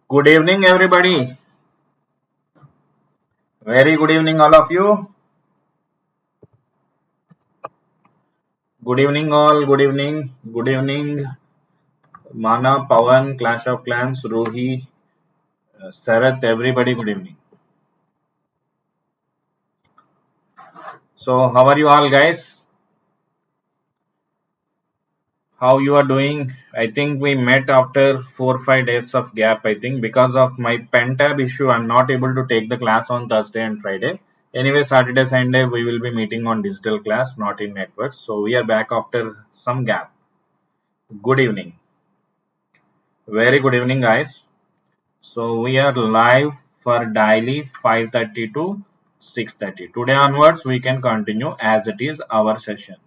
Good evening, everybody. Very good evening, all of you. Good evening, all. Good evening. Good evening, Mana, Pawan, Clash of Clans, Ruhi, Sarath, everybody. Good evening. So, how are you all, guys? How you are doing? I think we met after 4 or 5 days of gap. I think because of my pen tab issue, I'm not able to take the class on Thursday and Friday. Anyway, Saturday, Sunday, we will be meeting on digital class, not in networks. So, we are back after some gap. Good evening. Very good evening, guys. So we are live for daily 5:30 to 6:30. Today onwards we can continue as it is our sessions.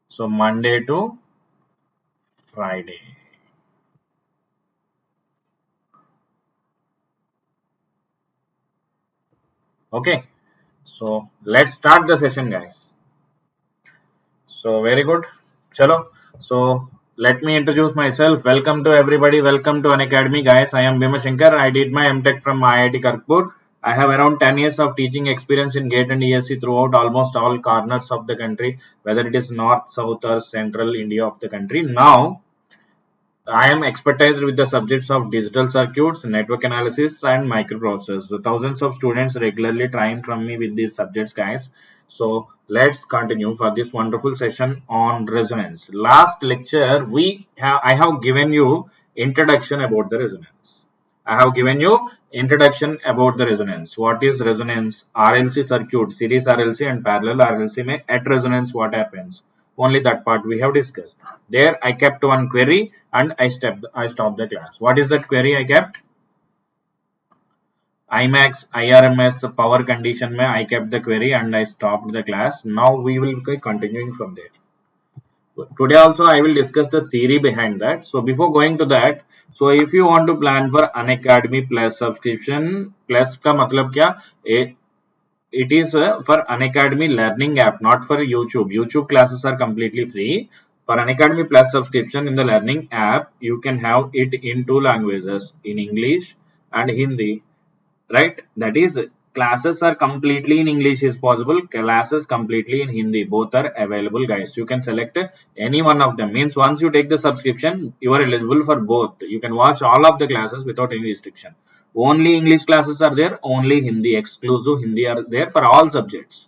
So Monday to Friday. Okay. So let's start the session, guys. So very good. Chalo. So let me introduce myself. Welcome to everybody. Welcome to Unacademy, guys. I am Sankar. I did my MTech from IIT Kharagpur. I have around 10 years of teaching experience in GATE and ESE throughout almost all corners of the country, whether it is north, south, or central India of the country. Now, I am expertise with the subjects of digital circuits, network analysis, and microprocessors. So thousands of students regularly train from me with these subjects, guys. So let's continue for this wonderful session on resonance. Last lecture, I have given you introduction about the resonance. I have given you introduction about the resonance. What is resonance? RLC circuit, series RLC and parallel RLC में at resonance what happens? Only that part we have discussed. There I kept one query and I stopped the class. What is that query I kept? IMAX, IRMS power condition में I kept the query and I stopped the class. Now we will be continuing from there. Today also I will discuss the theory behind that. So before going to that, so if you want to plan for Unacademy Plus subscription, plus का मतलब क्या? It is for Unacademy learning app, not for YouTube. YouTube classes are completely free. For Unacademy Plus subscription in the learning app, you can have it in two languages, in English and Hindi, right? That is, classes are completely in English is possible, classes completely in Hindi, both are available, guys. You can select any one of them. Means once you take the subscription, you are eligible for both. You can watch all of the classes without any restriction. Only English classes are there, only Hindi, exclusive Hindi are there for all subjects.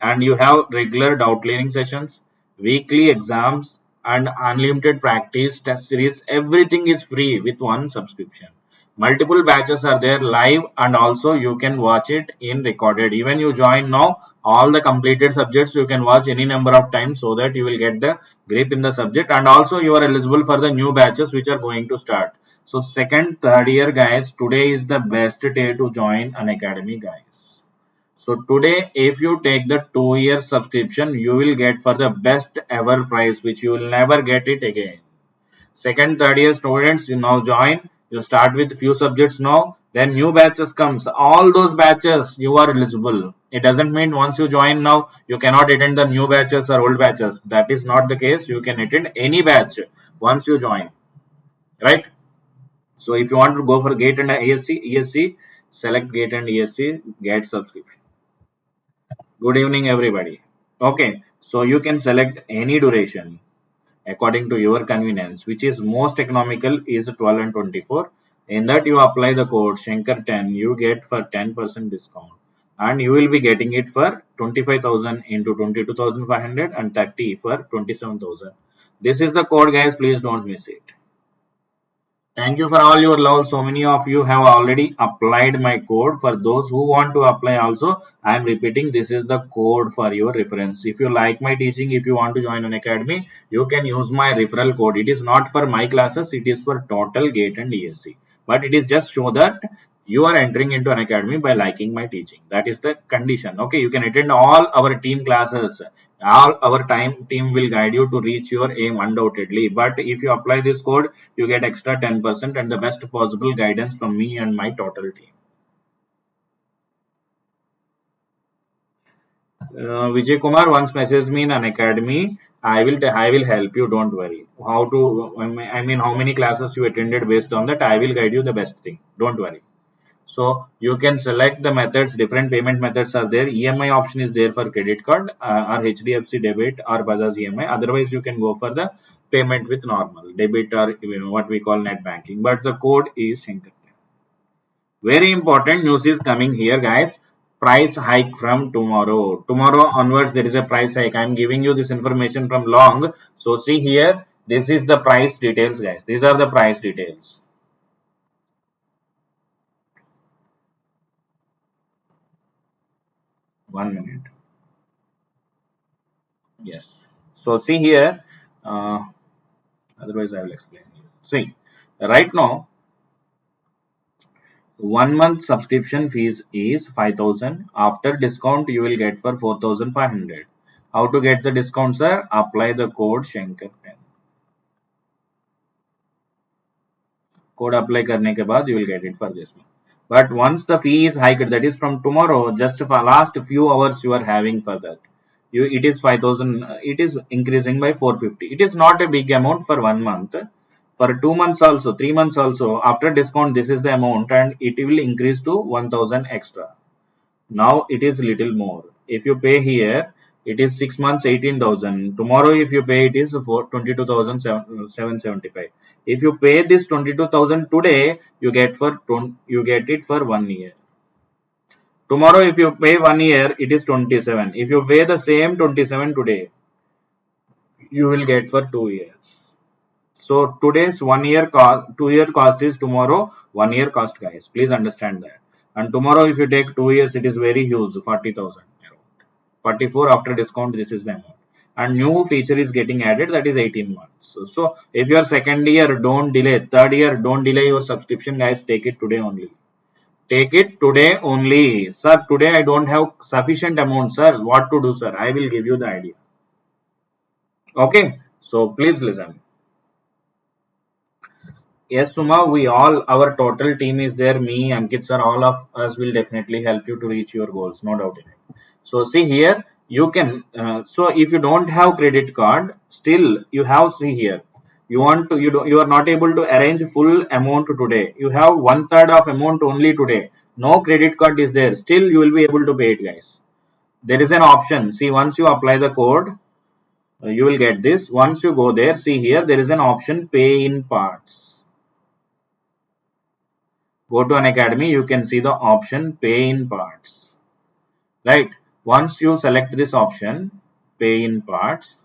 And you have regular doubt clearing sessions, weekly exams, and unlimited practice test series. Everything is free with one subscription. Multiple batches are there live, and also you can watch it in recorded. Even you join now, all the completed subjects you can watch any number of times, so that you will get the grip in the subject. And also you are eligible for the new batches which are going to start. So second, third year guys, today is the best day to join Unacademy, guys. So today, if you take the 2 year subscription, you will get for the best ever price, which you will never get it again. Second, third year students, you now join. You start with few subjects now. Then new batches comes. All those batches you are eligible. It doesn't mean once you join now, you cannot attend the new batches or old batches. That is not the case. You can attend any batch once you join. Right? So if you want to go for GATE and ESC, select GATE and ESC, get subscription. Good evening, everybody. Okay, so you can select any duration according to your convenience, which is most economical is 12 and 24. In that you apply the code Shankar10, you get for 10% discount, and you will be getting it for 25,000 into 22,500 and 30 for 27,000. This is the code, guys. Please don't miss it. Thank you for all your love. So many of you have already applied my code. For those who want to apply also, I am repeating, this is the code for your reference. If you like my teaching, if you want to join an academy, you can use my referral code. It is not for my classes, it is for total GATE and ESC. But it is just show that you are entering into an academy by liking my teaching. That is the condition. Okay, you can attend all our team classes. All our team will guide you to reach your aim undoubtedly. But if you apply this code, you get extra 10% and the best possible guidance from me and my total team. Vijay Kumar once messaged me in an academy. I will help you. Don't worry. How to? I mean, how many classes you attended based on that. I will guide you the best thing. Don't worry. So you can select the methods. Different payment methods are there. EMI option is there for credit card or HDFC debit or Bajaj EMI. Otherwise, you can go for the payment with normal debit or what we call net banking. But the code is Sankar. Very important news is coming here, guys. Price hike from tomorrow. Tomorrow onwards, there is a price hike. I am giving you this information from long. So see here, this is the price details, guys. These are the price details. 1 minute. Yes. So see here. Uh, Otherwise, I will explain you. See, right now, 1 month subscription fees is 5,000. After discount, you will get for 4,500. How to get the discount, sir? Apply the code Shankar 10. Code apply करने के बाद you will get it for this one. But once the fee is hiked, that is from tomorrow, just for last few hours you are having for that. It is 5,000. It is increasing by 450. It is not a big amount for 1 month. For 2 months also, 3 months also. After discount, this is the amount, and it will increase to 1,000 extra. Now it is little more. If you pay here, it is 6 months 18,000. Tomorrow, if you pay, it is for 22,775. If you pay this 22,000 today, you get it for 1 year. Tomorrow, if you pay 1 year, it is 27. If you pay the same 27 today, you will get for 2 years. So today's 1 year cost, 2 year cost is tomorrow 1 year cost, guys. Please understand that. And tomorrow, if you take 2 years, it is very huge, 40,000. 44 after discount, this is the amount. And new feature is getting added, that is 18 months. So if you are second year, don't delay. Third year, don't delay your subscription, guys. Take it today only. Take it today only. Sir, today I don't have sufficient amount, sir. What to do, sir? I will give you the idea. Okay. So please listen. Yes, Suma, we all, our total team is there. Me, Ankit sir, all of us will definitely help you to reach your goals. No doubt in it. So see here, you can, so if you don't have credit card, still you have, see here, you want to, you are not able to arrange full amount today. You have 1/3 of amount only today. No credit card is there. Still you will be able to pay it, guys. There is an option. See, once you apply the code, you will get this. Once you go there, see here, there is an option pay in parts. Go to Unacademy, you can see the option pay in parts. Right. Once you select this option, pay in parts,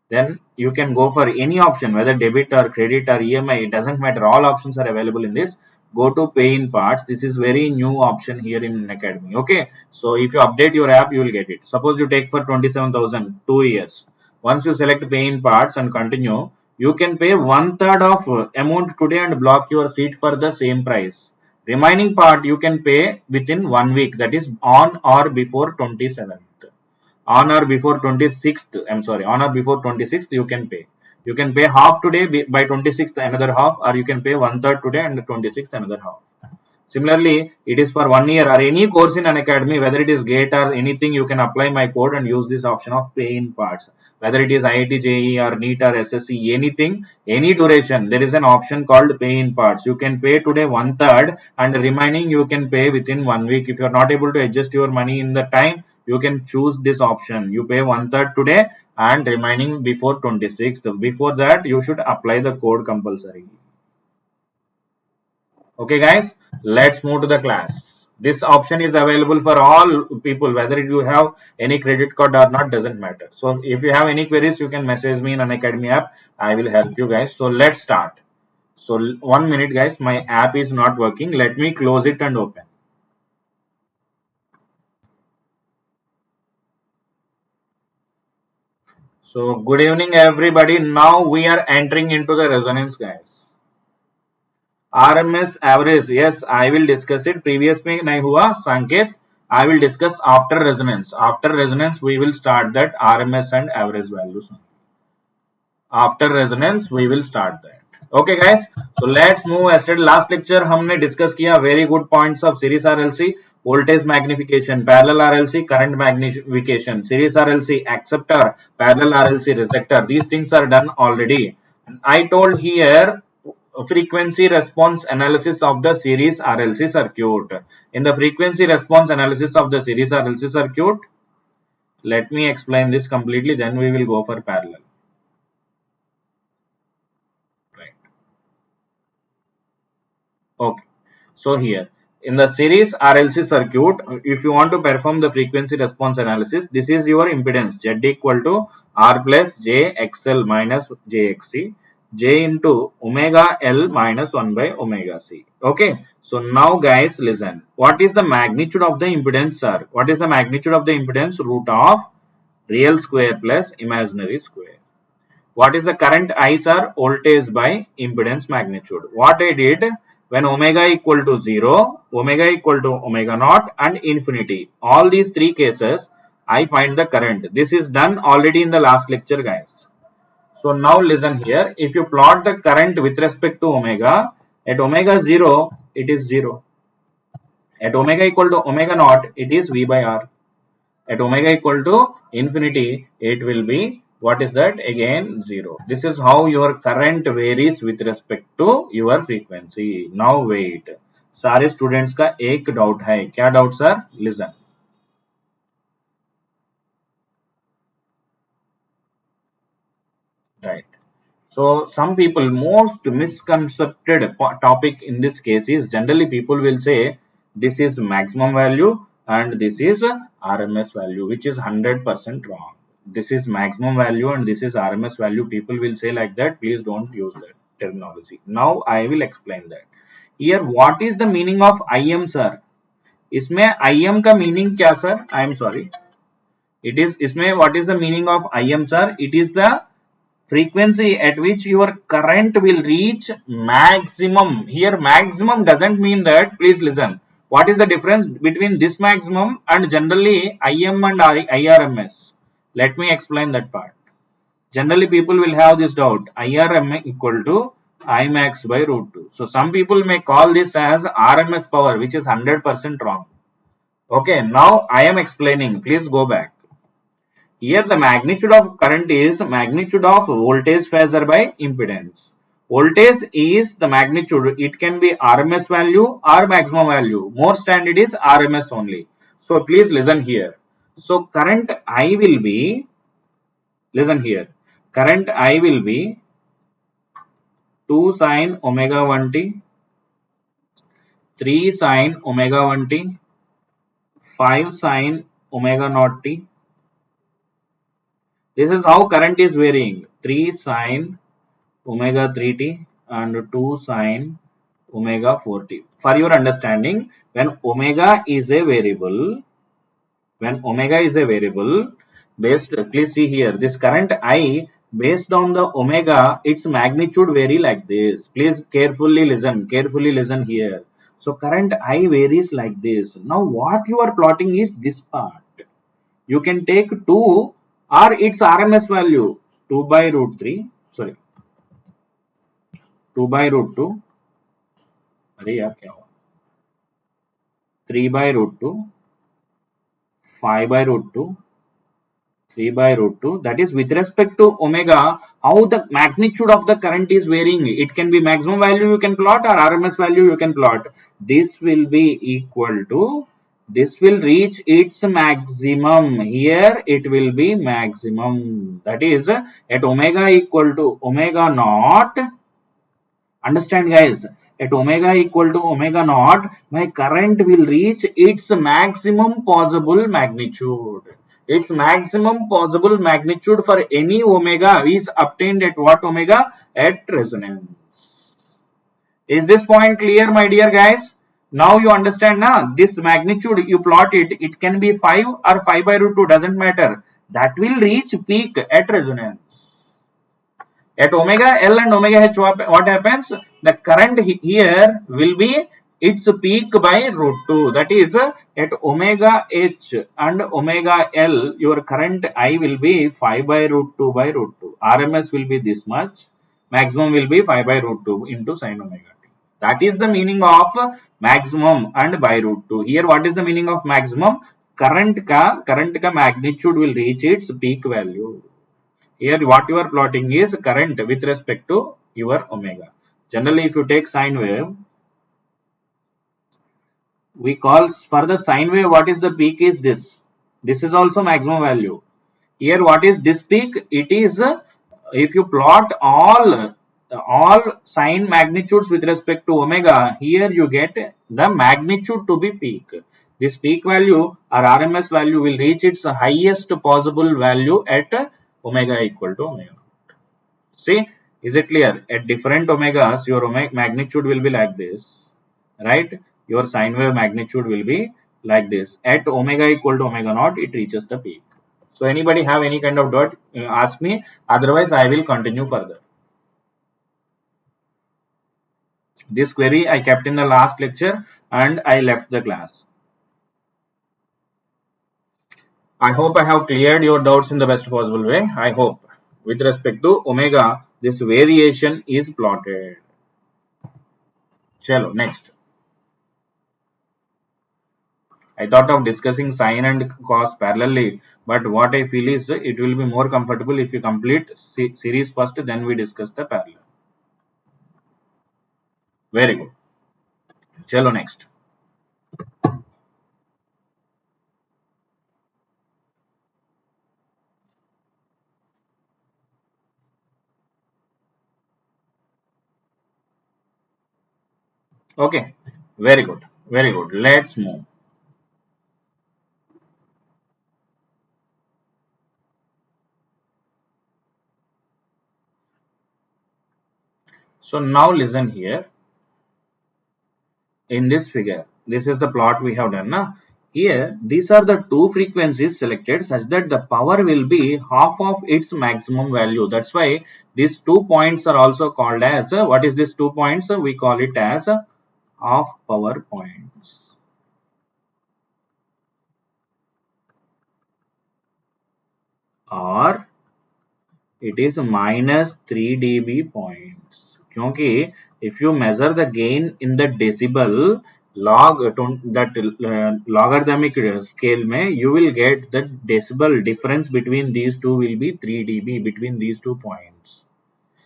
then you can go for any option, whether debit or credit or EMI, it doesn't matter. All options are available in this. Go to pay in parts. This is very new option here in Unacademy. Okay. So if you update your app, you will get it. Suppose you take for 27,000, 2 years. Once you select pay in parts and continue, you can pay 1/3 of amount today and block your seat for the same price. Remaining part you can pay within 1 week, that is on or before 27th. On or before 26th, I'm sorry, on or before 26th you can pay. You can pay half today, by 26th another half, or you can pay 1/3 today and 26th another half. Similarly, it is for 1 year or any course in Unacademy, whether it is GATE or anything, you can apply my code and use this option of pay in parts. Whether it is IIT JEE or NEET or SSC, anything, any duration, there is an option called pay in parts. You can pay today 1/3 and remaining you can pay within 1 week. If you are not able to adjust your money in the time, you can choose this option. You pay 1/3 today and remaining before 26th. Before that, you should apply the code compulsory. Okay, guys, let's move to the class. This option is available for all people, whether you have any credit card or not, doesn't matter. So if you have any queries, you can message me in Unacademy app. I will help you guys. So let's start. So 1 minute, guys, my app is not working. Let me close it and open. So good evening, everybody. Now we are entering into the resonance, guys. RMS average, yes, I will discuss it. Previous में नहीं हुआ संकेत. I will discuss after resonance. After resonance, we will start that RMS and average values. After resonance, we will start that. Okay, guys. So let's move ahead. Last lecture हमने discuss किया very good points of series RLC. voltage magnification, parallel RLC, current magnification, series RLC, acceptor, parallel RLC, resistor. These things are done already. I told here frequency response analysis of the series RLC circuit. In the frequency response analysis of the series RLC circuit, let me explain this completely, then we will go for parallel. Right. Okay. So here in the series RLC circuit, if you want to perform the frequency response analysis, this is your impedance Z equal to R plus J XL minus JXC, J into omega L minus 1 by omega C. Okay. So now guys listen. What is the magnitude of the impedance, sir? What is the magnitude of the impedance? Root of real square plus imaginary square. What is the current I, sir? Voltage by impedance magnitude. What I did, when omega equal to 0, omega equal to omega naught and infinity, all these three cases, I find the current. This is done already in the last lecture, guys. So now listen here. If you plot the current with respect to omega, at omega 0, it is 0. At omega equal to omega naught, it is V by R. At omega equal to infinity, it will be, what is that? Again 0. This is how your current varies with respect to your frequency. Now wait. सारे students का एक doubt है. क्या doubt, sir? Listen. Right. So some people, most misconcepted topic in this case is, generally people will say this is maximum value and this is RMS value, which is 100% wrong. This is maximum value and this is RMS value. People will say like that. Please don't use that terminology. Now I will explain that. Here, what is the meaning of IM, sir? इसमें IM का meaning क्या, sir? I am sorry. It is इसमें what is the meaning of IM, sir? It is the frequency at which your current will reach maximum. Here maximum doesn't mean that. Please listen. What is the difference between this maximum and generally IM and IRMS? Let me explain that part. Generally people will have this doubt. IRM equal to Imax by root 2. So some people may call this as RMS power, which is 100% wrong. Okay, now I am explaining. Please go back. Here the magnitude of current is magnitude of voltage phasor by impedance. Voltage is the magnitude. It can be RMS value or maximum value. More standard is RMS only. So please listen here. So current I will be, listen here. Current I will be 2 sin omega 1t, 3 sin omega 1t, 5 sin omega naught t. This is how current is varying. 3 sin omega 3t and 2 sin omega 4t. For your understanding, when omega is a variable, based, please see here, this current I, based on the omega, its magnitude vary like this. Please carefully listen here. So current I varies like this. Now what you are plotting is this part. You can take 2 or its RMS value, 2 by root 3, sorry, 2 by root 2, 3 by root 2, 5 by root 2, 3 by root 2. That is with respect to omega, how the magnitude of the current is varying. It can be maximum value you can plot or RMS value you can plot. This will be equal to, this will reach its maximum. Here it will be maximum. That is at omega equal to omega naught. Understand guys? At omega equal to omega naught, my current will reach its maximum possible magnitude. Its maximum possible magnitude for any omega is obtained at what omega? At resonance. Is this point clear, my dear guys? Now you understand now, this magnitude you plot it, it can be 5 or 5 by root 2, doesn't matter. That will reach peak at resonance. At omega L and omega H, what happens? The current here will be its peak by root 2. That is at omega H and omega L, your current I will be 5 by root 2 by root 2. RMS will be this much. Maximum will be 5 by root 2 into sin omega t. That is the meaning of maximum and by root 2. Here what is the meaning of maximum? Current ka magnitude will reach its peak value. Here what you are plotting is current with respect to your omega. Generally if you take sine wave, we call for the sine wave what is the peak is this. This is also maximum value. Here what is this peak? It is if you plot all sine magnitudes with respect to omega, here you get the magnitude to be peak. This peak value or RMS value will reach its highest possible value at omega equal to omega. See, is it clear? At different omegas, your omega magnitude will be like this, right? Your sine wave magnitude will be like this. At omega equal to omega naught, it reaches the peak. So anybody have any kind of doubt, ask me. Otherwise, I will continue further. This query I kept in the last lecture and I left the class. I hope I have cleared your doubts in the best possible way. I hope. With respect to omega, this variation is plotted. Chalo, next. I thought of discussing sine and cos parallelly, but what I feel is it will be more comfortable if you complete series first, then we discuss the parallel. Very good. Chalo, next. Okay, very good. Very good. Let's move. So now listen here. In this figure, this is the plot we have done. Na? Here, these are the two frequencies selected such that the power will be half of its maximum value. That's why these 2 points are also called as, what is this 2 points? We call it as half power points. Or it is minus 3 dB points. Because if you measure the gain in the decibel logarithmic scale mein, you will get the decibel difference between these two will be 3 dB between these 2 points.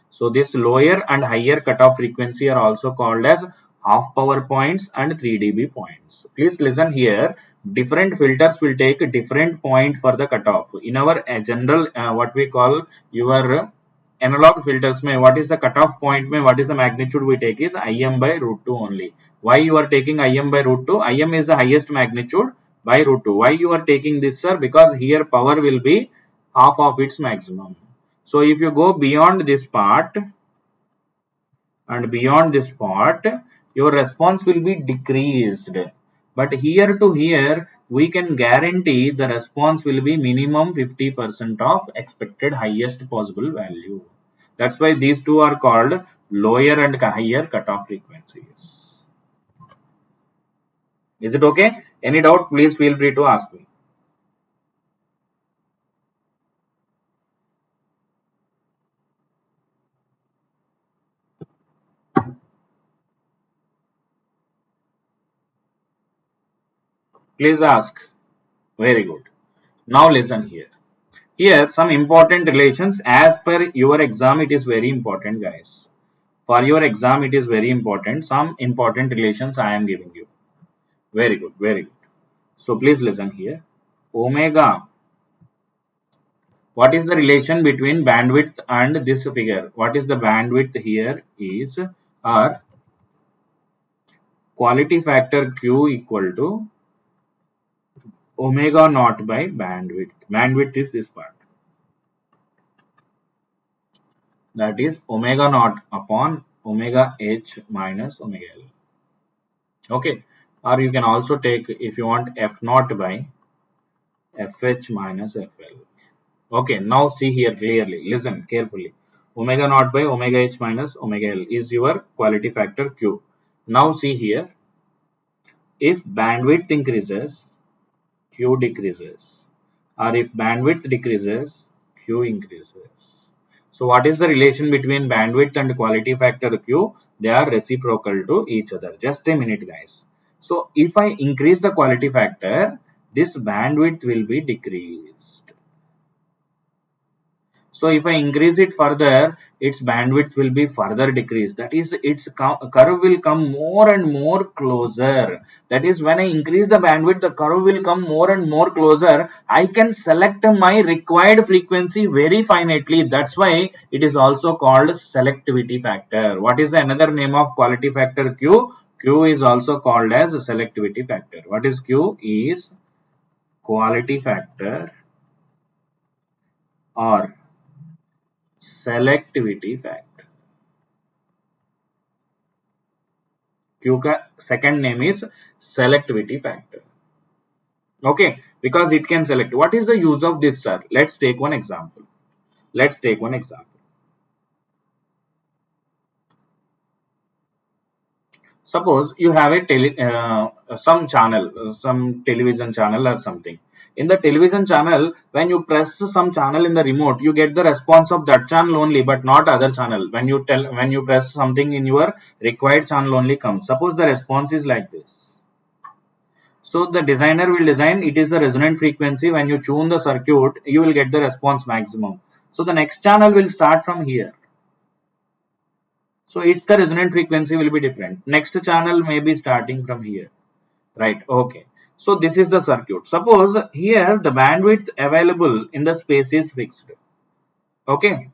So this lower and higher cutoff frequency are also called as half power points and 3 dB points. Please listen here. Different filters will take a different point for the cutoff. In our general what we call your analog filters mein, what is the cutoff point mein, what is the magnitude we take is Im by root 2 only. Why you are taking Im by root 2? Im is the highest magnitude by root 2. Why you are taking this, sir? Because here power will be half of its maximum. So if you go beyond this part and beyond this part, your response will be decreased. But here to here, we can guarantee the response will be minimum 50% of expected highest possible value. That's why these two are called lower and higher cutoff frequencies. Is it okay? Any doubt, please feel free to ask me. Please ask. Very good. Now listen here. Here some important relations as per your exam, it is very important, guys. For your exam, it is very important. Some important relations I am giving you. Very good, very good. So please listen here. Omega. What is the relation between bandwidth and this figure? What is the bandwidth here is our quality factor Q equal to omega naught by bandwidth. Bandwidth is this part. That is omega naught upon omega h minus omega L. Okay. Or you can also take, if you want, f naught by fh minus fl. Okay, now see here clearly. Listen carefully. Omega naught by omega h minus omega L is your quality factor Q. Now see here. If bandwidth increases, Q decreases. Or if bandwidth decreases, Q increases. So what is the relation between bandwidth and quality factor Q? They are reciprocal to each other. Just a minute, guys. So if I increase the quality factor, this bandwidth will be decreased. So if I increase it further, its bandwidth will be further decreased. That is, its curve will come more and more closer. That is, when I increase the bandwidth, the curve will come more and more closer. I can select my required frequency very finitely. That's why it is also called selectivity factor. What is the another name of quality factor Q? Q is also called as selectivity factor. What is Q? Is quality factor or selectivity factor. Q का second name is selectivity factor. Okay, because it can select. What is the use of this, sir? Let's take one example. Let's take one example. Suppose you have a some channel, some television channel or something. In the television channel, when you press some channel in the remote, you get the response of that channel only, but not other channel. When you press something in your required channel only comes. Suppose the response is like this. So the designer will design, it is the resonant frequency. When you tune the circuit, you will get the response maximum. So the next channel will start from here. So its the resonant frequency will be different. Next channel may be starting from here. Right. Okay. So this is the circuit. Suppose here the bandwidth available in the space is fixed. Okay.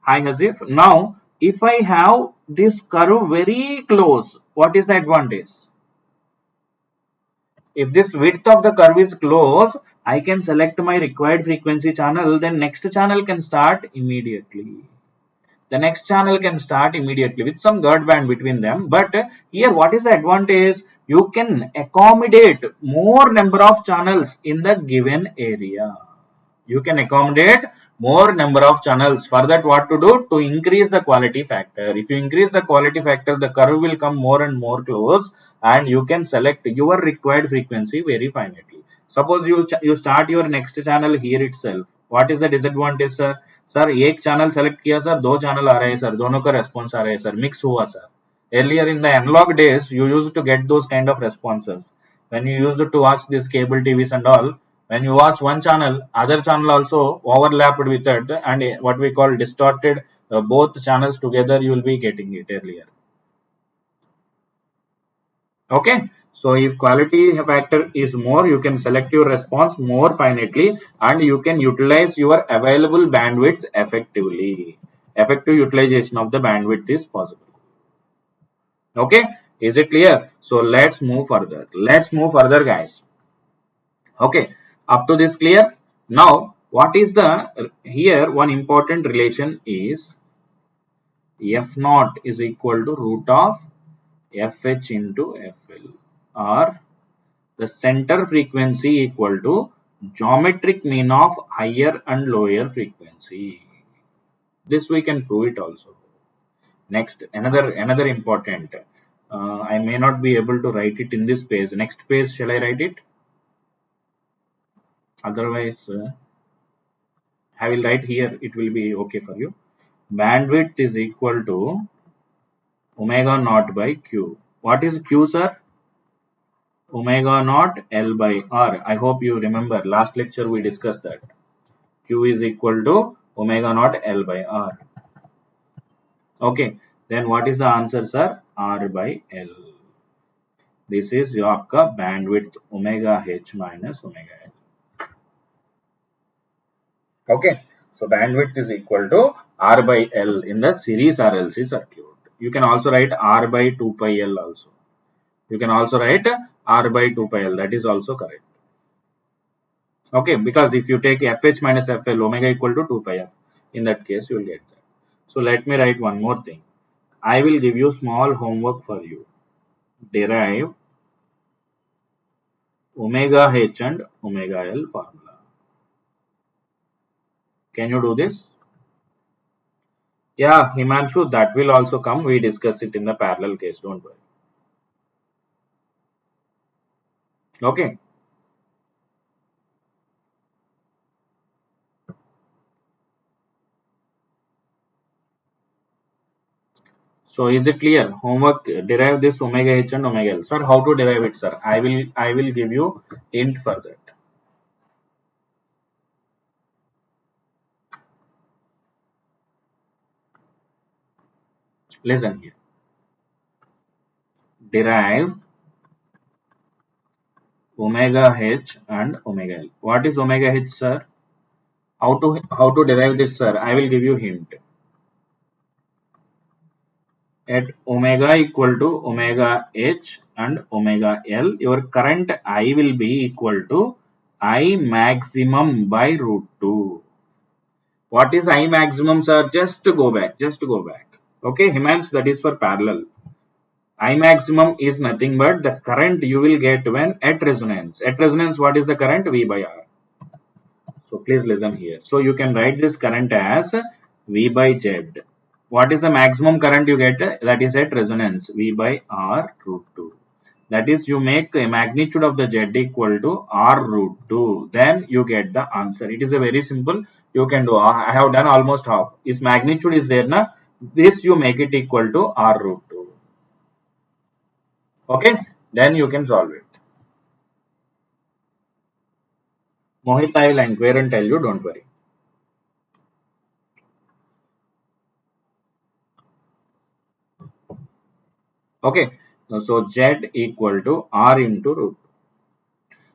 Hi Hasif. Now if I have this curve very close, what is the advantage? If this width of the curve is close, I can select my required frequency channel, then next channel can start immediately. The next channel can start immediately with some guard band between them. But here, what is the advantage? You can accommodate more number of channels in the given area. You can accommodate more number of channels. For that, what to do? To increase the quality factor. If you increase the quality factor, the curve will come more and more close, and you can select your required frequency very finitely. Suppose you start your next channel here itself. What is the disadvantage, sir? Sir एक channel select किया sir, दो channel आ रहे हैं sir, दोनों का response आ रहे हैं sir, mix हुआ sir. Earlier in the analog days, you used to get those kind of responses. When you used to watch this cable TVs and all, when you watch one channel, other channel also overlapped with it, and what we call distorted both channels together, you will be getting it earlier. Okay. So if quality factor is more, you can select your response more finitely, and you can utilize your available bandwidth effectively. Effective utilization of the bandwidth is possible. Okay. Is it clear? So let's move further. Let's move further, guys. Okay. Up to this clear? Now, what is the, here one important relation is F naught is equal to root of FH into FL, or the center frequency equal to geometric mean of higher and lower frequency. This we can prove it also. Next, another important. I may not be able to write it in this page. Next page, shall I write it? Otherwise, I will write here. It will be okay for you. Bandwidth is equal to omega naught by Q. What is Q, sir? Omega naught L by R. I hope you remember last lecture we discussed that. Q is equal to omega naught L by R. Okay. Then what is the answer, sir? R by L. This is your bandwidth omega H minus omega L. Okay. So bandwidth is equal to R by L in the series RLC circuit. You can also write R by 2 pi L also. You can also write R by 2 pi L. That is also correct. Okay, because if you take FH minus FL, omega equal to 2 pi F. In that case, you will get that. So let me write one more thing. I will give you small homework for you. Derive omega H and omega L formula. Can you do this? Yeah, Himanshu, that will also come. We discuss it in the parallel case. Don't worry. Okay. So is it clear? Homework, derive this omega h and omega l. Sir, how to derive it, sir? I will give you hint for that. Listen here. Derive omega h and omega l. What is omega h, sir? How to derive this, sir? I will give you hint. At omega equal to omega h and omega l, your current I will be equal to I maximum by root 2. What is I maximum, sir? Just to go back. Okay, Himans, that is for parallel. I maximum is nothing but the current you will get when at resonance. At resonance, what is the current? V by R. So please listen here. So you can write this current as V by Z. What is the maximum current you get? That is at resonance, V by R root 2. That is, you make a magnitude of the Z equal to R root 2. Then you get the answer. It is a very simple. You can do. I have done almost half. This magnitude is there na. This you make it equal to R root 2. Okay. Then you can solve it. Mohit, I will inquire and tell you. Don't worry. Okay. So Z equal to R into root.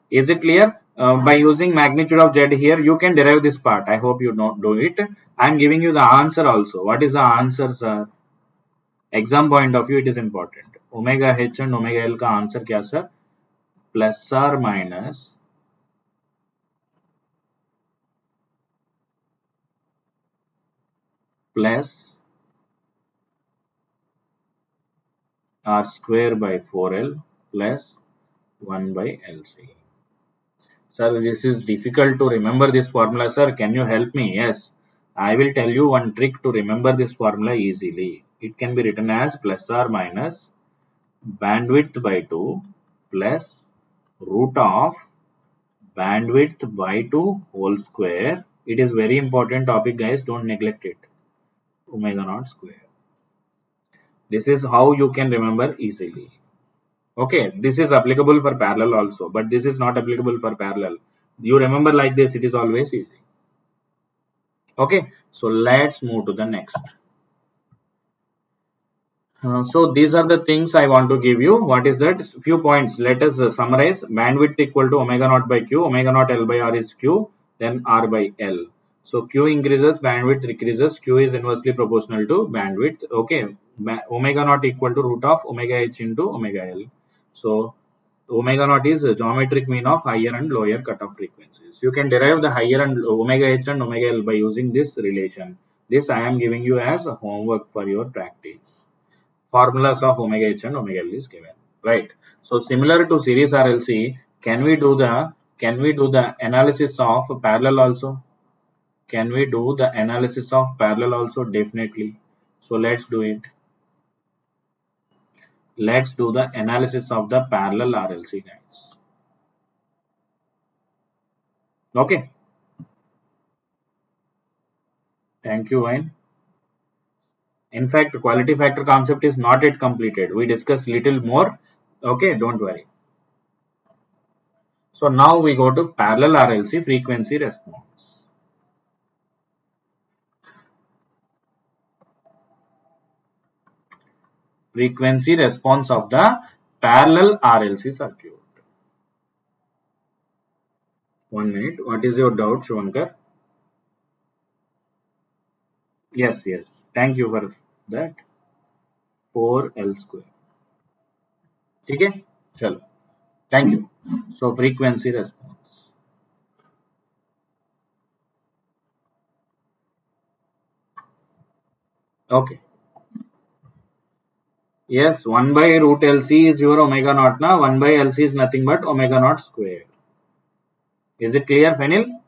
Is it clear? By using magnitude of Z here, you can derive this part. I hope you don't do it. I am giving you the answer also. What is the answer, sir? Exam point of view, it is important. Omega h and omega l का answer क्या, sir? Plus or minus plus r square by 4l plus 1 by lc. Sir, this is difficult to remember this formula, sir. Can you help me? Yes. I will tell you one trick to remember this formula easily. It can be written as plus or minus bandwidth by 2 plus root of bandwidth by 2 whole square. It is very important topic, guys. Don't neglect it. Omega naught square. This is how you can remember easily. Okay, this is applicable for parallel also, but this is not applicable for parallel. You remember like this, it is always easy. Okay, so let's move to the next. So these are the things I want to give you. What is that? Few points. Let us summarize. Bandwidth equal to omega naught by q. Omega naught L by R is q. Then R by L. So q increases, bandwidth decreases. Q is inversely proportional to bandwidth. Okay. Omega naught equal to root of omega h into omega L. So omega naught is a geometric mean of higher and lower cutoff frequencies. You can derive the higher and omega h and omega L by using this relation. This I am giving you as a homework for your practice. Formulas of omega h and omega L is given, right? So similar to series RLC, can we do the analysis of parallel also? Can we do the analysis of parallel also? Definitely. So let's do it. Let's do the analysis of the parallel RLC, guys. Okay. Thank you, Wayne. In fact, quality factor concept is not yet completed. We discuss little more. Okay, don't worry. So now we go to parallel RLC frequency response. Frequency response of the parallel RLC circuit. 1 minute. What is your doubt, Shankar? Yes. Thank you for that. 4L square. Okay? Chalo. Thank you. So frequency response. Okay. Yes, 1 by root LC is your omega naught na. 1 by LC is nothing but omega naught square. Is it clear, Fenil?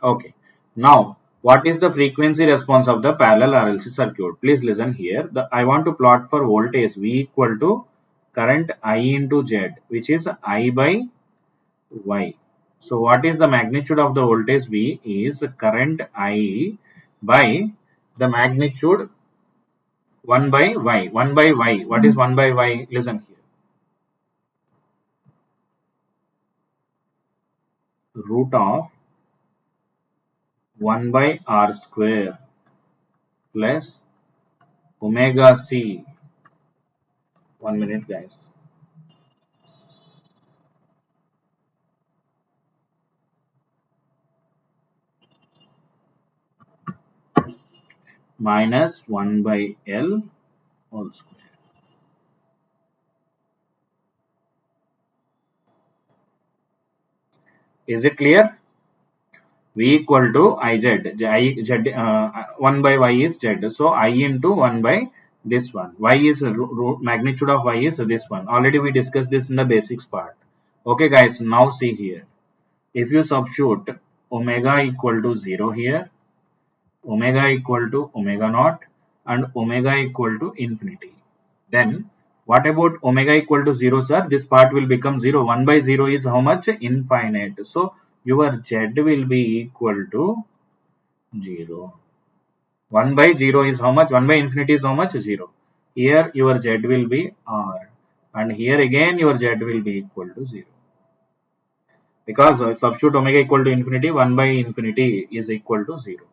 Okay. Now, what is the frequency response of the parallel RLC circuit? Please listen here. I want to plot for voltage V equal to current I into Z, which is I by Y. So, what is the magnitude of the voltage V is current I by the magnitude 1 by y. 1 by y. What is 1 by y? Listen here. Root of 1 by r square plus omega c. 1 minute, guys. Minus 1 by L whole square. Is it clear? V equal to I z. 1 by y is z. So I into 1 by this one. Y is magnitude of y is this one. Already we discussed this in the basics part. Okay, guys. Now see here. If you substitute omega equal to 0 here, omega equal to omega naught, and omega equal to infinity. Then what about omega equal to 0, sir? This part will become 0. 1 by 0 is how much? Infinite. So your z will be equal to 0. 1 by 0 is how much? 1 by infinity is how much? 0. Here your z will be r. And here again your z will be equal to 0. Because substitute omega equal to infinity, 1 by infinity is equal to 0.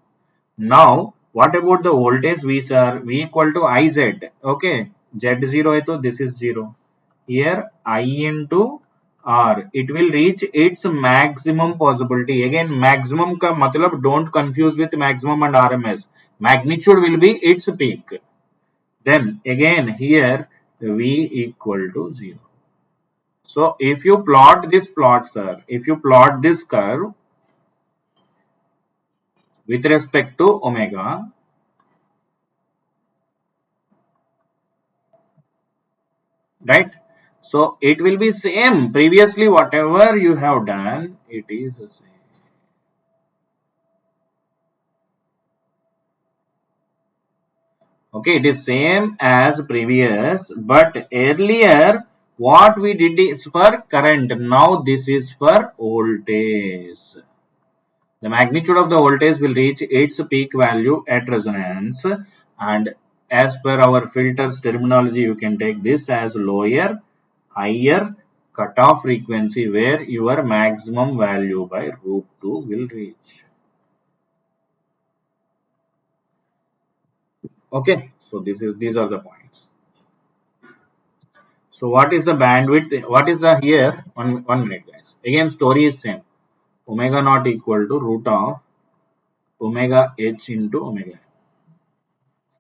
Now, what about the voltage V, sir? V equal to Iz. Okay, Z0 hai to this is 0. Here I into R, it will reach its maximum possibility. Again, maximum ka matlab don't confuse with maximum and RMS. Magnitude will be its peak. Then again here V equal to 0. So if you plot this plot, sir, if you plot this curve with respect to omega, right? So it will be same. Previously, whatever you have done, it is the same. Okay, it is same as previous, but earlier what we did is for current. Now this is for voltage. The magnitude of the voltage will reach its peak value at resonance, and as per our filters terminology, you can take this as lower, higher cutoff frequency where your maximum value by root 2 will reach. Okay, so these are the points. So what is the bandwidth? What is the here? One minute, guys. Again, story is same. Omega naught equal to root of omega h into omega.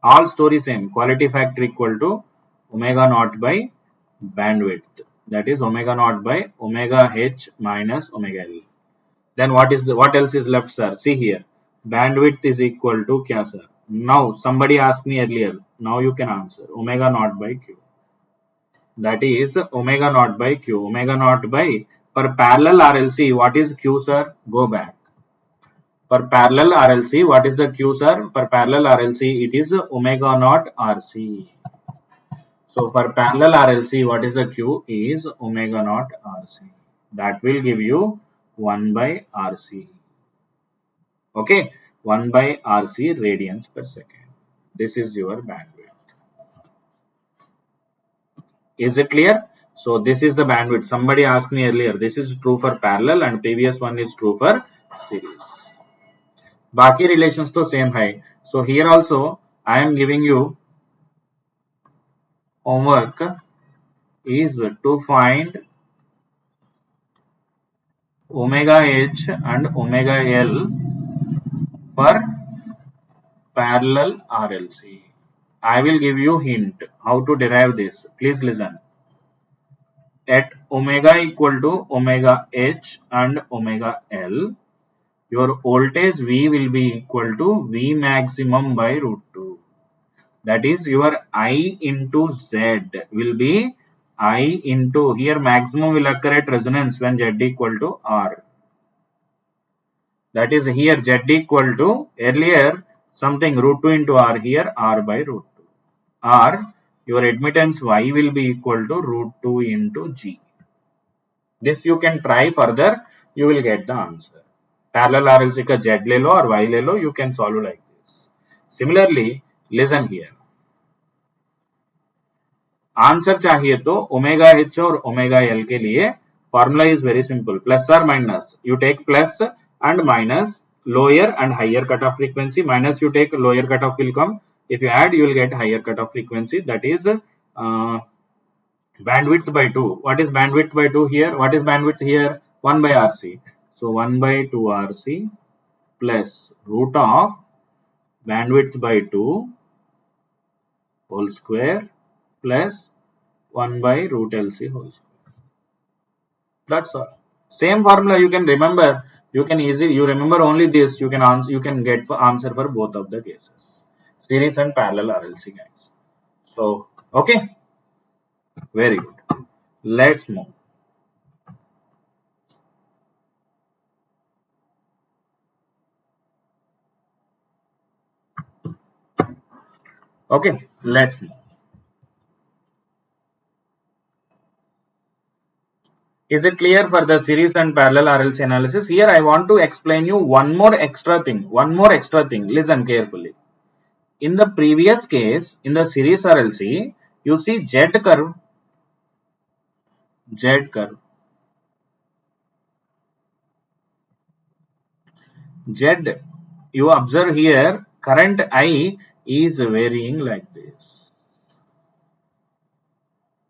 All story same. Quality factor equal to omega naught by bandwidth. That is omega naught by omega h minus omega l. Then what else is left, sir? See here. Bandwidth is equal to kya, sir? Now somebody asked me earlier. Now you can answer. Omega naught by q. That is omega naught by q. Omega naught by per parallel RLC. What is q, sir? Go back. Per parallel RLC, what is the q, sir? Per parallel RLC, it is omega naught RC. So for parallel RLC, what is the q? Is omega naught RC. That will give you 1 by RC. Okay, 1 by RC radians per second. This is your bandwidth. Is it clear? So this is the bandwidth. Somebody asked me earlier. This is true for parallel and previous one is true for series. Baki relations to same hai. So here also I am giving you homework is to find omega h and omega l for parallel RLC. I will give you hint how to derive this. Please listen. At omega equal to omega h and omega l, your voltage V will be equal to V maximum by root 2. That is your I into Z will be I into, here maximum will occur at resonance when Z equal to R. That is here Z equal to, earlier something root 2 into R, here R by root 2. R, your admittance Y will be equal to root 2 into G. This you can try further, you will get the answer. Parallel RLC ka Z le lo or Y le lo, you can solve like this. Similarly, listen here. Answer चाहिए तो omega H और omega L के लिए formula is very simple, plus और minus, you take plus and minus lower and higher cutoff frequency, minus you take lower cutoff will come, if you add you will get higher cutoff frequency, that is bandwidth by 2. What is bandwidth by 2 here? What is bandwidth here? 1 by RC. So 1 by 2 RC plus root of bandwidth by 2 whole square plus 1 by root LC whole square. That's all. Same formula you can remember. You can easily, you remember only this. You can answer. You can get for answer for both of the cases, series and parallel RLC guys. So okay, very good. Let's move. Okay, let's move. Is it clear for the series and parallel RLC analysis? Here I want to explain you one more extra thing. One more extra thing. Listen carefully. In the previous case, in the series RLC, you see Z curve. Z curve. Z. You observe here, current I is varying like this,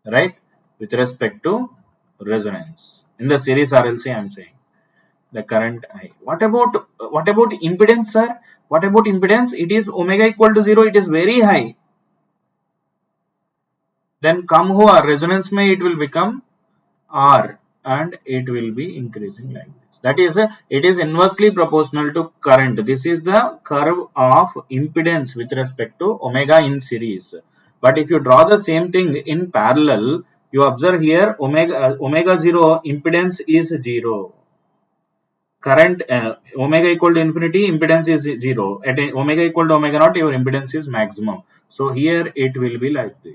right? With respect to resonance. In the series RLC, I am saying the current I. What about impedance, sir? What about impedance? It is omega equal to 0. It is very high. Then come here, resonance may it will become R and it will be increasing like this. That is, it is inversely proportional to current. This is the curve of impedance with respect to omega in series. But if you draw the same thing in parallel, you observe here omega 0 impedance is 0. Current omega equal to infinity, impedance is 0. At omega equal to omega naught, your impedance is maximum. So here it will be like this.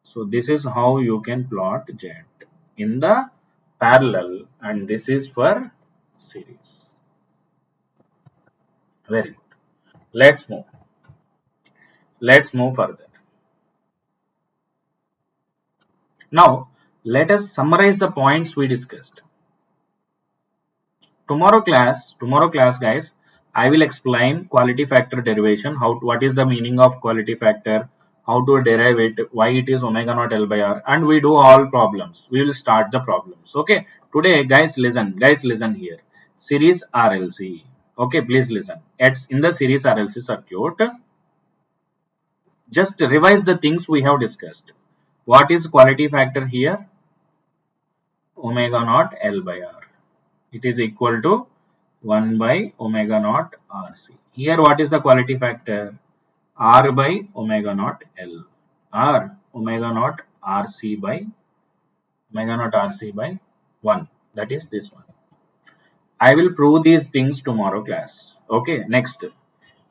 So this is how you can plot Z in the parallel, and this is for series. Very good. Let's move. Let's move further. Now let us summarize the points we discussed. Tomorrow class guys, I will explain quality factor derivation, what is the meaning of quality factor, how to derive it, why it is omega naught L by R, and we do all problems. We will start the problems. Okay. Today guys listen here. Series RLC. Okay, please listen. It's in the series RLC circuit. Just revise the things we have discussed. What is quality factor here? Omega naught L by R. It is equal to 1 by omega naught RC. Here what is the quality factor? R by omega naught L. R omega naught RC by 1. That is this one. I will prove these things tomorrow class. Okay, next.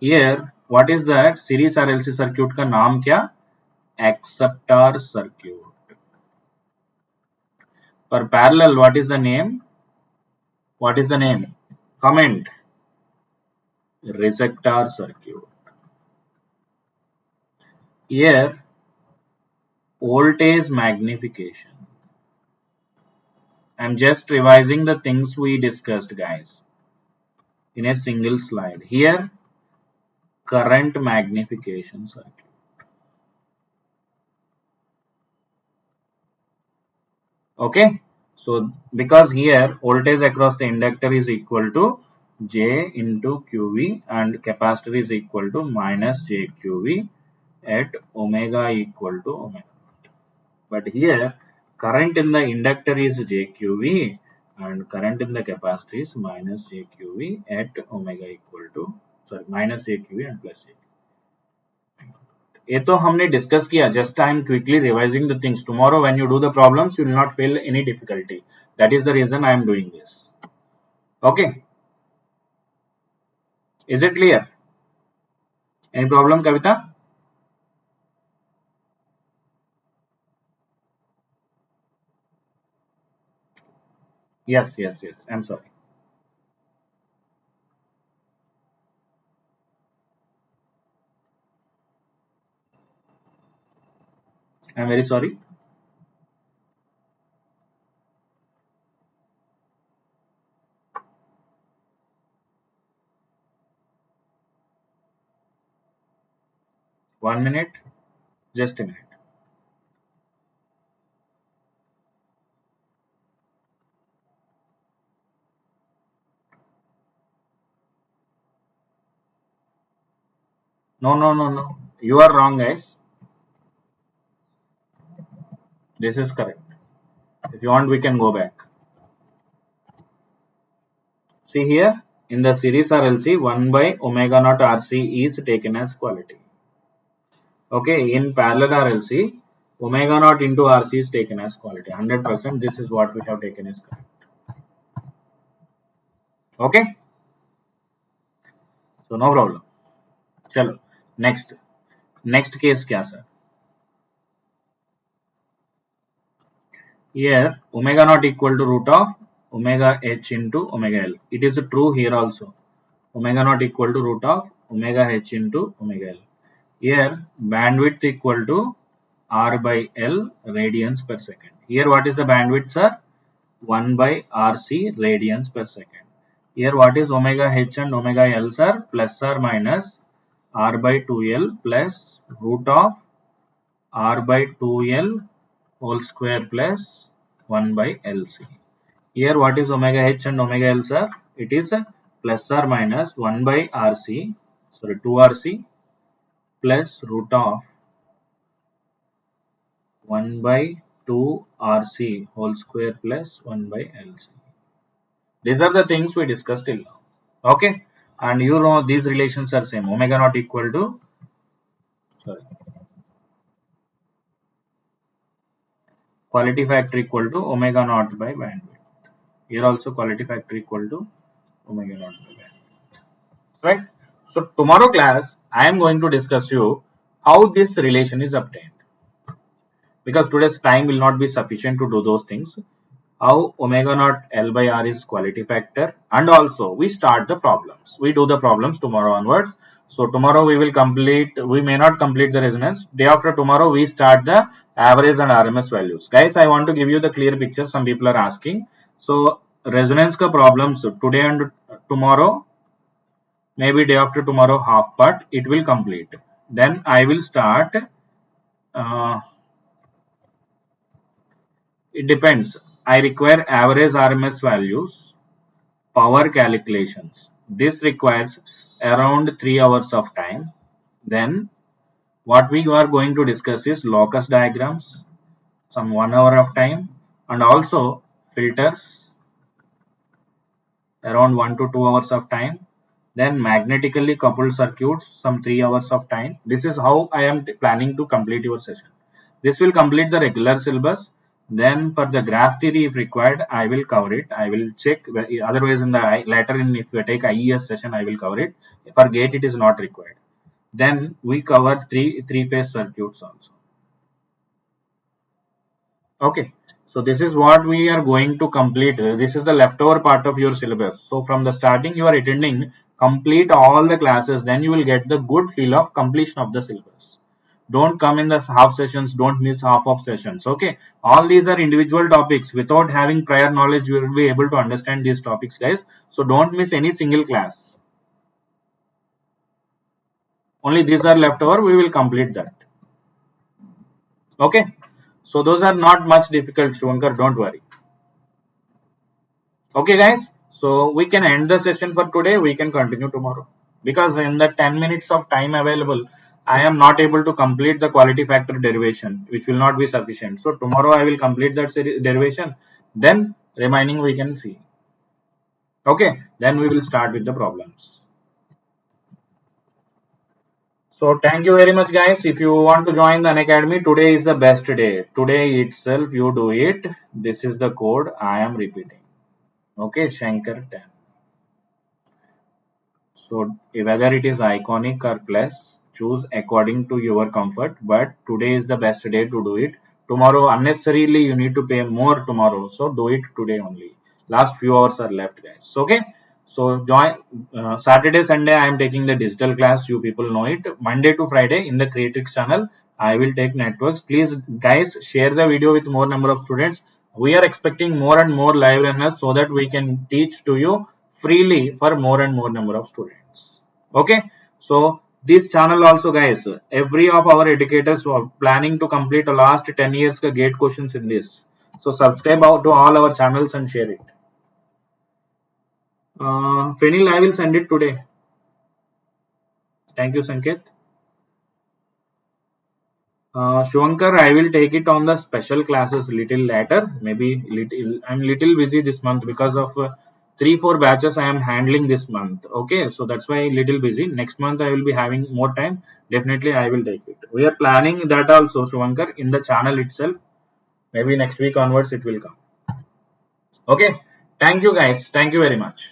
Here what is that? Series RLC circuit का नाम क्या? Acceptor circuit. For parallel what is the name? What is the name? Comment. Resector circuit. Here voltage magnification. I'm just revising the things we discussed guys in a single slide. Here current magnification circuit. Okay, so because here voltage across the inductor is equal to J into QV and capacitor is equal to minus JQV at omega equal to omega. But here current in the inductor is JQV and current in the capacitor is minus JQV at omega equal to minus JQV and plus JQV. ये तो हमने discuss किया. Just I am quickly revising the things. Tomorrow when you do the problems, you will not feel any difficulty. That is the reason I am doing this. Okay. Is it clear? Any problem, Kavita? Yes. I'm sorry. I'm very sorry. One minute. Just a minute. No, no, no, no. You are wrong, guys. This is correct. If you want, we can go back. See here, in the series RLC, 1 by omega naught RC is taken as quality. Okay, in parallel RLC, omega naught into RC is taken as quality. 100%, this is what we have taken as correct. Okay, so no problem. Chalo, next case क्या sir? Here, omega naught equal to root of omega h into omega L. It is true here also. Omega naught equal to root of omega h into omega L. Here, bandwidth equal to R by L radians per second. Here, what is the bandwidth, sir? 1 by RC radians per second. Here, what is omega h and omega L, sir? Plus or minus R by 2L plus root of R by 2L whole square plus 1 by LC. Here, what is omega h and omega L, sir? It is plus or minus 1 by RC, sorry, 2RC plus root of 1 by 2 RC whole square plus 1 by LC. These are the things we discussed till now. Okay. And you know these relations are same. Omega naught equal to, sorry, quality factor equal to omega naught by bandwidth. Here also quality factor equal to omega naught by bandwidth. Right. So tomorrow class I am going to discuss you how this relation is obtained. Because today's time will not be sufficient to do those things. How omega naught L by R is quality factor, and also we start the problems. We do the problems tomorrow onwards. So tomorrow we will complete, we may not complete the resonance. Day after tomorrow we start the average and RMS values. Guys, I want to give you the clear picture. Some people are asking. So resonance ka problems today and tomorrow, maybe day after tomorrow half part, it will complete. Then I will start. It depends. I require average RMS values, power calculations. This requires around 3 hours of time. Then what we are going to discuss is locus diagrams, some 1 hour of time, and also filters, around 1 to 2 hours of time. Then magnetically coupled circuits, some 3 hours of time. This is how I am planning to complete your session. This will complete the regular syllabus. Then for the graph theory, if required, I will cover it. I will check. Otherwise, in the later, if you take IES session, I will cover it. For gate, it is not required. Then we cover three-phase circuits also. Okay. So this is what we are going to complete. This is the leftover part of your syllabus. So from the starting, you are attending, complete all the classes. Then you will get the good feel of completion of the syllabus. Don't come in the half sessions, don't miss half of sessions. Okay, all these are individual topics. Without having prior knowledge, you will be able to understand these topics, guys. So don't miss any single class. Only these are left over, we will complete that. Okay, so those are not much difficult, Sankar, don't worry. Okay, guys, so we can end the session for today. We can continue tomorrow, because in the 10 minutes of time available, I am not able to complete the quality factor derivation, which will not be sufficient. So tomorrow I will complete that derivation. Then remaining we can see. Okay, then we will start with the problems. So thank you very much, guys. If you want to join the Unacademy, today is the best day. Today itself you do it. This is the code I am repeating. Okay, Sankar 10. So whether it is iconic or plus, choose according to your comfort. But today is the best day to do it. Tomorrow unnecessarily you need to pay more tomorrow. So do it today only. Last few hours are left, guys. Okay. So join Saturday, Sunday. I am taking the digital class. You people know it. Monday to Friday in the Kreatryx channel. I will take networks. Please guys share the video with more number of students. We are expecting more and more live learners so that we can teach to you freely for more and more number of students. Okay. So this channel also guys, every of our educators who are planning to complete the last 10 years gate questions in this. So subscribe out to all our channels and share it. Fenil, I will send it today. Thank you, Sanket. Shwankar, I will take it on the special classes little later. Maybe little. I'm little busy this month because of 3-4 batches I am handling this month. Okay, so that's why little busy. Next month I will be having more time. Definitely I will take it. We are planning that also, Shwankar, in the channel itself. Maybe next week onwards it will come. Okay. Thank you guys. Thank you very much.